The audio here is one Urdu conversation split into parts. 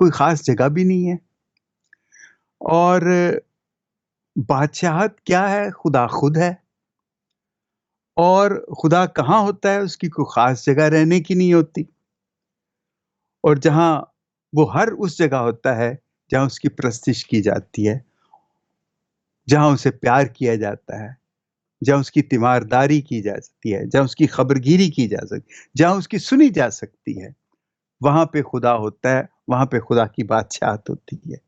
کوئی خاص جگہ بھی نہیں ہے، اور بادشاہت کیا ہے؟ خدا خود ہے، اور خدا کہاں ہوتا ہے؟ اس کی کوئی خاص جگہ رہنے کی نہیں ہوتی، اور جہاں وہ ہر اس جگہ ہوتا ہے جہاں اس کی پرستش کی جاتی ہے، جہاں اسے پیار کیا جاتا ہے، جہاں اس کی تیمارداری کی جا سکتی ہے، جہاں اس کی خبرگیری کی جا سکتی، جہاں اس کی سنی جا سکتی ہے، وہاں پہ خدا ہوتا ہے، وہاں پہ خدا کی بادشاہت ہوتی ہے۔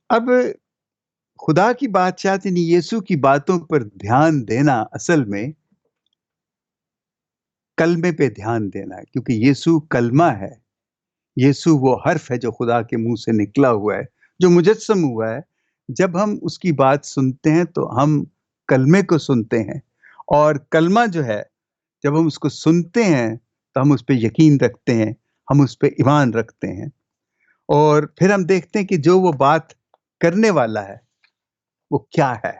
اب خدا کی بادشاہت یعنی یسوع کی باتوں پر دھیان دینا اصل میں کلمے پہ دھیان دینا ہے، کیونکہ یسوع کلمہ ہے، یسوع وہ حرف ہے جو خدا کے منہ سے نکلا ہوا ہے، جو مجسم ہوا ہے۔ جب ہم اس کی بات سنتے ہیں تو ہم کلمے کو سنتے ہیں، اور کلمہ جو ہے جب ہم اس کو سنتے ہیں تو ہم اس پہ یقین رکھتے ہیں، ہم اس پہ ایمان رکھتے ہیں، اور پھر ہم دیکھتے ہیں کہ جو وہ بات کرنے والا ہے وہ کیا ہے۔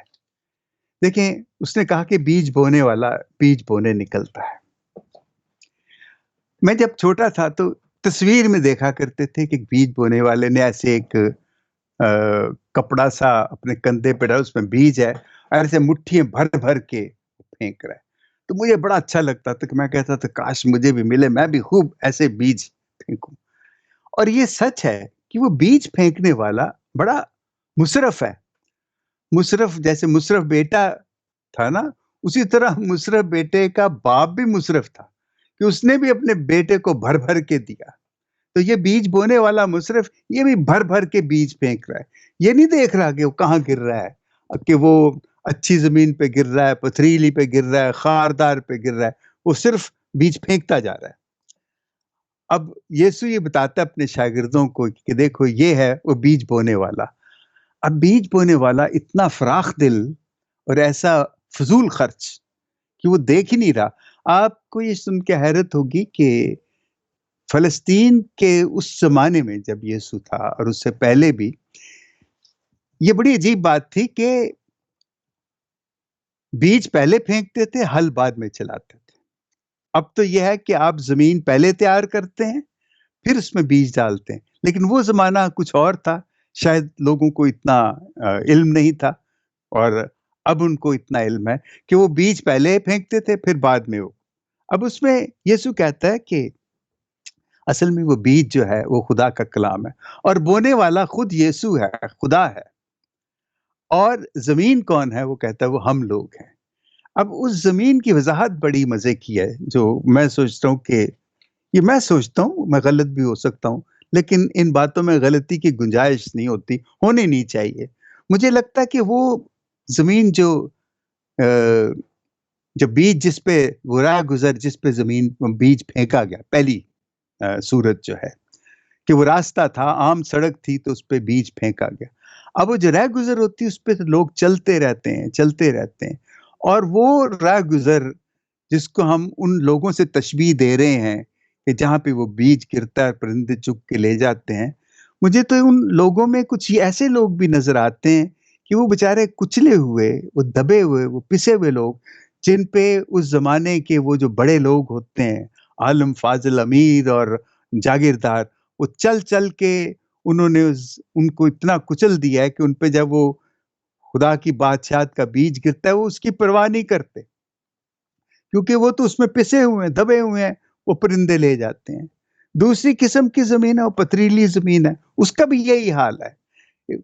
دیکھیں، اس نے کہا کہ بیج بونے والا بیج بونے نکلتا ہے۔ میں جب چھوٹا تھا تو تصویر میں دیکھا کرتے تھے کہ بیج بونے والے نے ایسے ایک کپڑا سا اپنے کندھے پہ ڈالا، اس میں بیج ہے، اور ایسے مٹھیاں بھر بھر کے پھینک رہا ہے۔ تو مجھے بڑا اچھا لگتا تھا کہ میں کہتا تھا کاش مجھے بھی ملے، میں بھی خوب ایسے بیج پھینکوں۔ اور یہ سچ ہے کہ وہ بیج پھینکنے والا بڑا مصرف ہے۔ مصرف جیسے مصرف بیٹا تھا نا، اسی طرح مصرف بیٹے کا باپ بھی مصرف تھا کہ اس نے بھی اپنے بیٹے کو بھر بھر کے دیا۔ تو یہ بیج بونے والا مصرف یہ بھی بھر بھر کے بیج پھینک رہا ہے، یہ نہیں دیکھ رہا کہ وہ کہاں گر رہا ہے، کہ وہ اچھی زمین پہ گر رہا ہے، پتھریلی پہ گر رہا ہے، خاردار پہ گر رہا ہے، وہ صرف بیج پھینکتا جا رہا ہے۔ اب یسوع یہ بتاتا ہے اپنے شاگردوں کو کہ دیکھو یہ ہے وہ بیج بونے والا۔ اب بیج بونے والا اتنا فراخ دل اور ایسا فضول خرچ کہ وہ دیکھ ہی نہیں رہا۔ آپ کو یہ سن کے حیرت ہوگی کہ فلسطین کے اس زمانے میں جب یسوع تھا اور اس سے پہلے بھی یہ بڑی عجیب بات تھی کہ بیج پہلے پھینکتے تھے، ہل بعد میں چلاتے تھے۔ اب تو یہ ہے کہ آپ زمین پہلے تیار کرتے ہیں پھر اس میں بیج ڈالتے ہیں، لیکن وہ زمانہ کچھ اور تھا، شاید لوگوں کو اتنا علم نہیں تھا، اور اب ان کو اتنا علم ہے کہ وہ بیج پہلے پھینکتے تھے پھر بعد میں وہ۔ اب اس میں یسوع کہتا ہے کہ اصل میں وہ بیج جو ہے وہ خدا کا کلام ہے، اور بونے والا خود یسوع ہے، خدا ہے، اور زمین کون ہے؟ وہ کہتا ہے وہ ہم لوگ ہیں۔ اب اس زمین کی وضاحت بڑی مزے کی ہے، جو میں سوچتا ہوں کہ یہ میں سوچتا ہوں، میں غلط بھی ہو سکتا ہوں، لیکن ان باتوں میں غلطی کی گنجائش نہیں ہوتی، ہونی نہیں چاہیے۔ مجھے لگتا ہے کہ وہ زمین جو بیج جس پہ وہ راہ گزر، جس پہ زمین بیج پھینکا گیا، پہلی صورت جو ہے کہ وہ راستہ تھا، عام سڑک تھی تو اس پہ بیج پھینکا گیا۔ اب وہ جو راہ گزر ہوتی ہے اس پہ لوگ چلتے رہتے ہیں، چلتے رہتے ہیں، اور وہ راہ گزر جس کو ہم ان لوگوں سے تشبیہ دے رہے ہیں کہ جہاں پہ وہ بیج گرتا ہے پرندے چگ کے لے جاتے ہیں، مجھے تو ان لوگوں میں کچھ ایسے لوگ بھی نظر آتے ہیں کہ وہ بےچارے کچلے ہوئے، وہ دبے ہوئے، وہ پسے ہوئے لوگ، جن پہ اس زمانے کے وہ جو بڑے لوگ ہوتے ہیں، عالم فاضل امیر اور جاگیردار، وہ چل چل کے انہوں نے ان کو اتنا کچل دیا ہے کہ ان پہ جب وہ خدا کی بادشاہت کا بیج گرتا ہے وہ اس کی پرواہ نہیں کرتے، کیونکہ وہ تو اس میں پسے ہوئے ہیں، دبے ہوئے ہیں، وہ پرندے لے جاتے ہیں۔ دوسری قسم کی زمین ہے وہ پتھریلی زمین ہے، اس کا بھی یہی حال ہے۔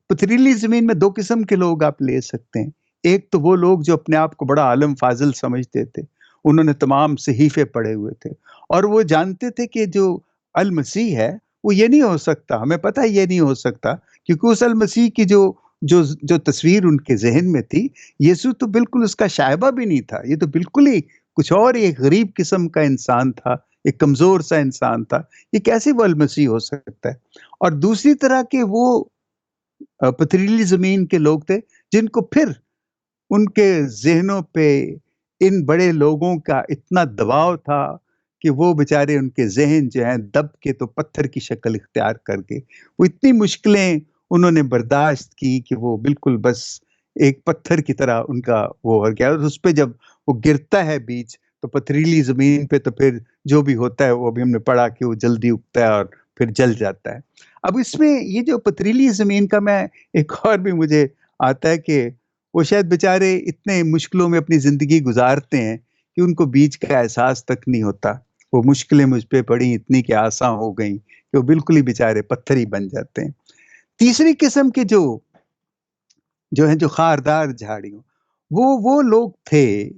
پتھریلی زمین میں دو قسم کے لوگ آپ لے سکتے ہیں۔ ایک تو وہ لوگ جو اپنے آپ کو بڑا عالم فاضل سمجھتے تھے، انہوں نے تمام صحیفے پڑھے ہوئے تھے، اور وہ جانتے تھے کہ جو المسیح ہے وہ یہ نہیں ہو سکتا، ہمیں پتہ ہے یہ نہیں ہو سکتا، کیونکہ اس المسیح کی جو تصویر ان کے ذہن میں تھی، یسوع تو بالکل اس کا شائبہ بھی نہیں تھا، یہ تو بالکل ہی کچھ اور ایک غریب قسم کا انسان تھا، ایک کمزور سا انسان تھا، یہ کیسے وہ المسیح ہو سکتا ہے؟ اور دوسری طرح کے وہ پتھریلی زمین کے لوگ تھے جن کو پھر ان کے ذہنوں پہ ان بڑے لوگوں کا اتنا دباؤ تھا کہ وہ بےچارے ان کے ذہن جو ہیں دب کے تو پتھر کی شکل اختیار کر کے وہ اتنی مشکلیں انہوں نے برداشت کی کہ وہ بالکل بس ایک پتھر کی طرح ان کا وہ ہو گیا، اور اس پہ جب وہ گرتا ہے بیج تو پتھریلی زمین پہ تو پھر جو بھی ہوتا ہے وہ بھی ہم نے پڑھا کہ وہ جلدی اگتا ہے اور پھر جل جاتا ہے۔ اب اس میں یہ جو پتریلی زمین کا میں ایک اور بھی مجھے آتا ہے کہ وہ شاید بیچارے اتنے مشکلوں میں اپنی زندگی گزارتے ہیں کہ ان کو بیج کا احساس تک نہیں ہوتا۔ وہ مشکلیں مجھ پہ پڑی اتنی کہ آساں ہو گئیں کہ وہ بالکل ہی بیچارے پتھر ہی بن جاتے ہیں۔ تیسری قسم کے جو ہیں جو خاردار جھاڑیوں، وہ لوگ تھے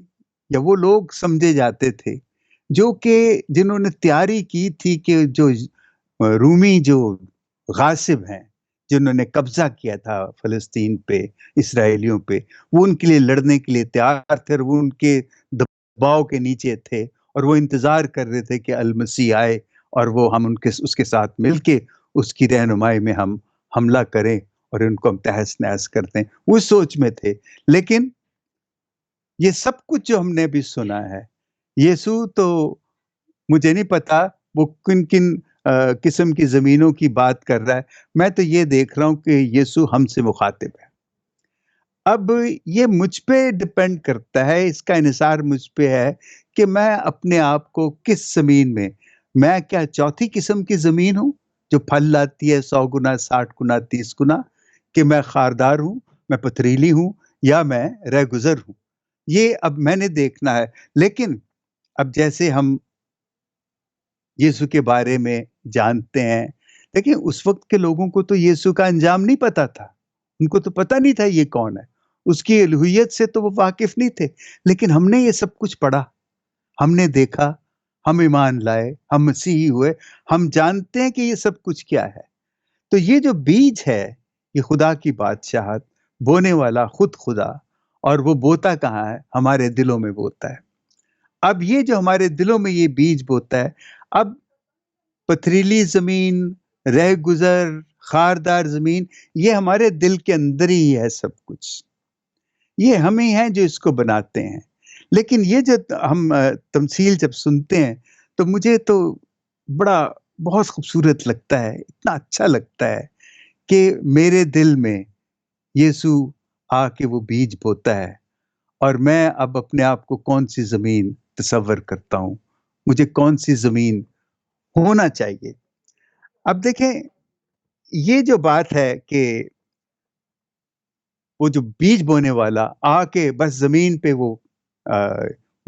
یا وہ لوگ سمجھے جاتے تھے جو کہ جنہوں نے تیاری کی تھی کہ جو رومی جو غاصب ہیں، جنہوں نے قبضہ کیا تھا فلسطین پہ، اسرائیلیوں پہ، وہ ان کے لیے لڑنے کے لیے تیار تھے، وہ ان کے دباؤ کے نیچے تھے اور وہ انتظار کر رہے تھے کہ المسیح آئے اور وہ ہم اس کے ساتھ مل کے اس کی رہنمائی میں ہم حملہ کریں اور ان کو ہم تہس نہس کرتے ہیں، وہ سوچ میں تھے۔ لیکن یہ سب کچھ جو ہم نے بھی سنا ہے، یسوع تو مجھے نہیں پتا وہ کن کن قسم کی زمینوں کی بات کر رہا ہے، میں تو یہ دیکھ رہا ہوں کہ یسوع ہم سے مخاطب ہے۔ اب یہ مجھ پہ ڈپینڈ کرتا ہے، اس کا انحصار مجھ پہ ہے کہ میں اپنے آپ کو کس زمین میں کیا چوتھی قسم کی زمین ہوں جو پھل لاتی ہے 100 گنا 60 گنا 30 گنا، کہ میں خاردار ہوں، میں پتریلی ہوں، یا میں رہ گزر ہوں؟ یہ اب میں نے دیکھنا ہے۔ لیکن اب جیسے ہم یسوع کے بارے میں جانتے ہیں، لیکن اس وقت کے لوگوں کو تو یسوع کا انجام نہیں پتا تھا، ان کو تو پتا نہیں تھا یہ کون ہے، اس کی الوہیت سے تو وہ واقف نہیں تھے۔ لیکن ہم نے یہ سب کچھ پڑھا، ہم نے دیکھا، ہم ایمان لائے، ہم مسیحی ہوئے، ہم جانتے ہیں کہ یہ سب کچھ کیا ہے۔ تو یہ جو بیج ہے، یہ خدا کی بادشاہت، بونے والا خود خدا، اور وہ بوتا کہاں ہے؟ ہمارے دلوں میں بوتا ہے۔ اب یہ جو ہمارے دلوں میں یہ بیج بوتا ہے، اب پتھریلی زمین، رہ گزر، خاردار زمین، یہ ہمارے دل کے اندر ہی ہے سب کچھ، یہ ہم ہی ہیں جو اس کو بناتے ہیں۔ لیکن یہ جو ہم تمثیل جب سنتے ہیں تو مجھے تو بہت خوبصورت لگتا ہے، اتنا اچھا لگتا ہے کہ میرے دل میں یسوع آ کے وہ بیج بوتا ہے، اور میں اب اپنے آپ کو کون سی زمین تصور کرتا ہوں، مجھے کون سی زمین ہونا چاہیے۔ اب دیکھیں، یہ جو بات ہے کہ وہ جو بیج بونے والا آ کے بس زمین پہ وہ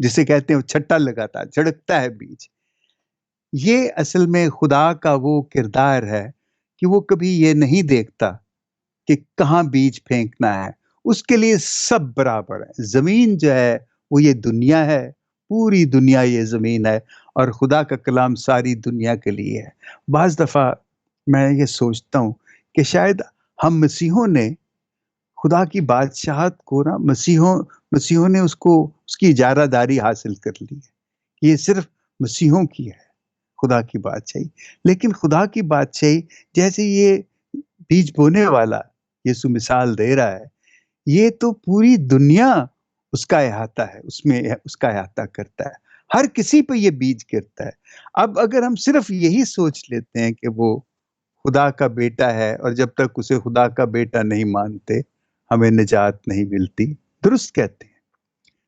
جسے کہتے ہیں وہ چھٹا لگاتا، جھڑکتا ہے بیج، یہ اصل میں خدا کا وہ کردار ہے کہ وہ کبھی یہ نہیں دیکھتا کہ کہاں بیج پھینکنا ہے، اس کے لیے سب برابر ہے۔ زمین جو ہے وہ یہ دنیا ہے، پوری دنیا یہ زمین ہے، اور خدا کا کلام ساری دنیا کے لیے ہے۔ بعض دفعہ میں یہ سوچتا ہوں کہ شاید ہم مسیحوں نے خدا کی بادشاہت کو نا، مسیحوں نے اس کی اجارہ داری حاصل کر لی ہے، یہ صرف مسیحوں کی ہے خدا کی بادشاہی۔ لیکن خدا کی بادشاہی جیسے یہ بیج بونے والا یسوع مثال دے رہا ہے، یہ تو پوری دنیا اس کا احاطہ ہے، اس میں اس کا احاطہ کرتا ہے، ہر کسی پہ یہ بیج گرتا ہے۔ اب اگر ہم صرف یہی سوچ لیتے ہیں کہ وہ خدا کا بیٹا ہے، اور جب تک اسے خدا کا بیٹا نہیں مانتے ہمیں نجات نہیں ملتی، درست کہتے ہیں،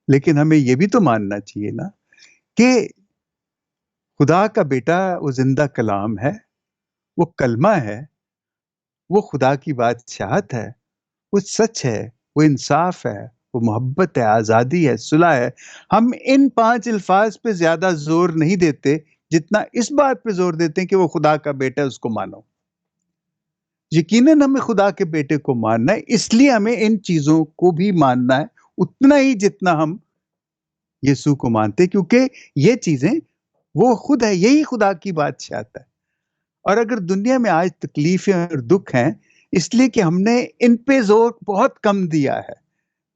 لیکن ہمیں یہ بھی تو ماننا چاہیے نا کہ خدا کا بیٹا وہ زندہ کلام ہے، وہ کلمہ ہے، وہ خدا کی بادشاہت ہے، وہ سچ ہے، وہ انصاف ہے، وہ محبت ہے، آزادی ہے، صلح ہے۔ ہم ان 5 الفاظ پہ زیادہ زور نہیں دیتے جتنا اس بات پہ زور دیتے ہیں کہ وہ خدا کا بیٹا ہے، اس کو مانو۔ یقیناً ہمیں خدا کے بیٹے کو ماننا ہے، اس لیے ہمیں ان چیزوں کو بھی ماننا ہے اتنا ہی جتنا ہم یسوع کو مانتے ہیں، کیونکہ یہ چیزیں وہ خود ہے، یہی خدا کی بادشاہت ہے۔ اور اگر دنیا میں آج تکلیفیں اور دکھ ہیں، اس لیے کہ ہم نے ان پہ زور بہت کم دیا ہے۔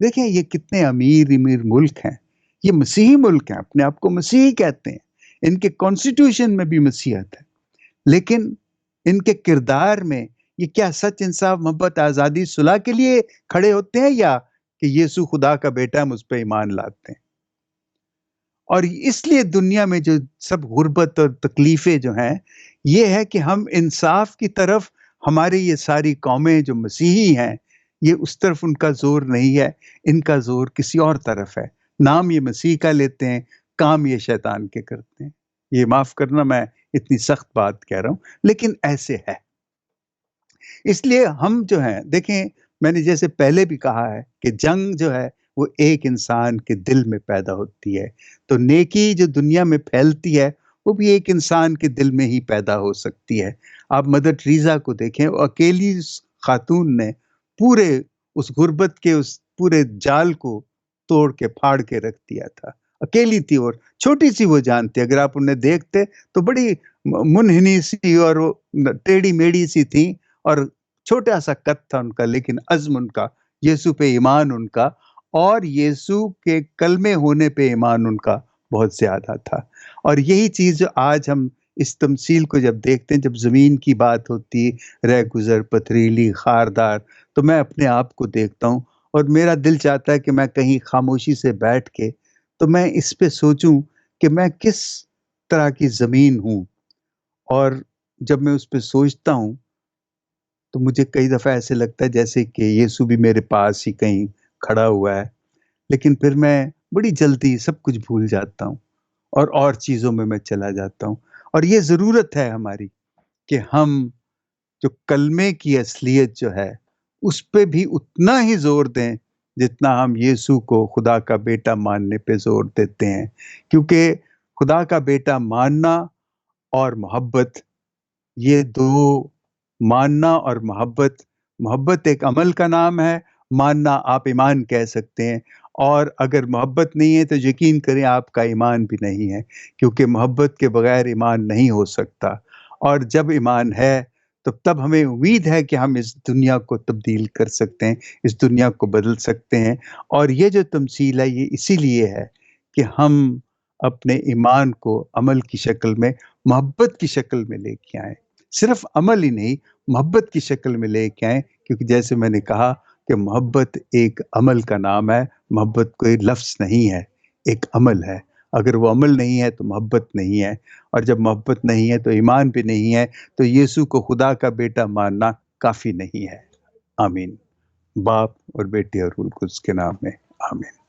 دیکھیں یہ کتنے امیر ملک ہیں، یہ مسیحی ملک ہیں، اپنے آپ کو مسیحی کہتے ہیں، ان کے کانسٹیٹیوشن میں بھی مسیحیت ہے، لیکن ان کے کردار میں یہ کیا سچ، انصاف، محبت، آزادی، صلح کے لیے کھڑے ہوتے ہیں، یا کہ یسوع خدا کا بیٹا ہم اس پہ ایمان لاتے ہیں؟ اور اس لیے دنیا میں جو سب غربت اور تکلیفیں جو ہیں، یہ ہے کہ ہم انصاف کی طرف، ہماری یہ ساری قومیں جو مسیحی ہیں، یہ اس طرف ان کا زور نہیں ہے، ان کا زور کسی اور طرف ہے۔ نام یہ مسیح کا لیتے ہیں، کام یہ شیطان کے کرتے ہیں۔ یہ معاف کرنا، میں اتنی سخت بات کہہ رہا ہوں، لیکن ایسے ہے۔ اس لیے ہم جو ہیں دیکھیں، میں نے جیسے پہلے بھی کہا ہے کہ جنگ جو ہے وہ ایک انسان کے دل میں پیدا ہوتی ہے، تو نیکی جو دنیا میں پھیلتی ہے وہ بھی ایک انسان کے دل میں ہی پیدا ہو سکتی ہے۔ آپ مدر ٹریزا کو دیکھیں، وہ اکیلی خاتون نے پورے اس غربت کے اس پورے جال کو توڑ کے پھاڑ کے رکھ دیا تھا، اکیلی تھی اور چھوٹی سی وہ جان تھی، اگر آپ انہیں دیکھتے تو بڑی منحنی سی اور ٹیڑھی میڑھی سی تھی، اور چھوٹا سا قد تھا ان کا، لیکن عزم ان کا، یسوع پہ ایمان ان کا، اور یسوع کے کلمے ہونے پہ ایمان ان کا بہت زیادہ تھا۔ اور یہی چیز جو آج ہم اس تمثیل کو جب دیکھتے ہیں، جب زمین کی بات ہوتی، رہ گزر پتھریلی خاردار، تو میں اپنے آپ کو دیکھتا ہوں اور میرا دل چاہتا ہے کہ میں کہیں خاموشی سے بیٹھ کے تو میں اس پہ سوچوں کہ میں کس طرح کی زمین ہوں، اور جب میں اس پہ سوچتا ہوں تو مجھے کئی دفعہ ایسے لگتا ہے جیسے کہ یسوع بھی میرے پاس ہی کہیں کھڑا ہوا ہے، لیکن پھر میں بڑی جلدی سب کچھ بھول جاتا ہوں اور چیزوں میں چلا جاتا ہوں۔ اور یہ ضرورت ہے ہماری کہ ہم جو کلمے کی اصلیت جو ہے اس پہ بھی اتنا ہی زور دیں جتنا ہم یسوع کو خدا کا بیٹا ماننے پہ زور دیتے ہیں، کیونکہ خدا کا بیٹا ماننا اور محبت، یہ دو، ماننا اور محبت ایک عمل کا نام ہے، ماننا آپ ایمان کہہ سکتے ہیں، اور اگر محبت نہیں ہے تو یقین کریں آپ کا ایمان بھی نہیں ہے، کیونکہ محبت کے بغیر ایمان نہیں ہو سکتا، اور جب ایمان ہے تو تب ہمیں امید ہے کہ ہم اس دنیا کو تبدیل کر سکتے ہیں، اس دنیا کو بدل سکتے ہیں۔ اور یہ جو تمثیل ہے یہ اسی لیے ہے کہ ہم اپنے ایمان کو عمل کی شکل میں، محبت کی شکل میں لے کے آئیں، صرف عمل ہی نہیں، محبت کی شکل میں لے کے آئیں، کیونکہ جیسے میں نے کہا کہ محبت ایک عمل کا نام ہے، محبت کوئی لفظ نہیں ہے، ایک عمل ہے، اگر وہ عمل نہیں ہے تو محبت نہیں ہے، اور جب محبت نہیں ہے تو ایمان بھی نہیں ہے، تو یسوع کو خدا کا بیٹا ماننا کافی نہیں ہے۔ آمین۔ باپ اور بیٹے اور روح القدس کے نام میں آمین۔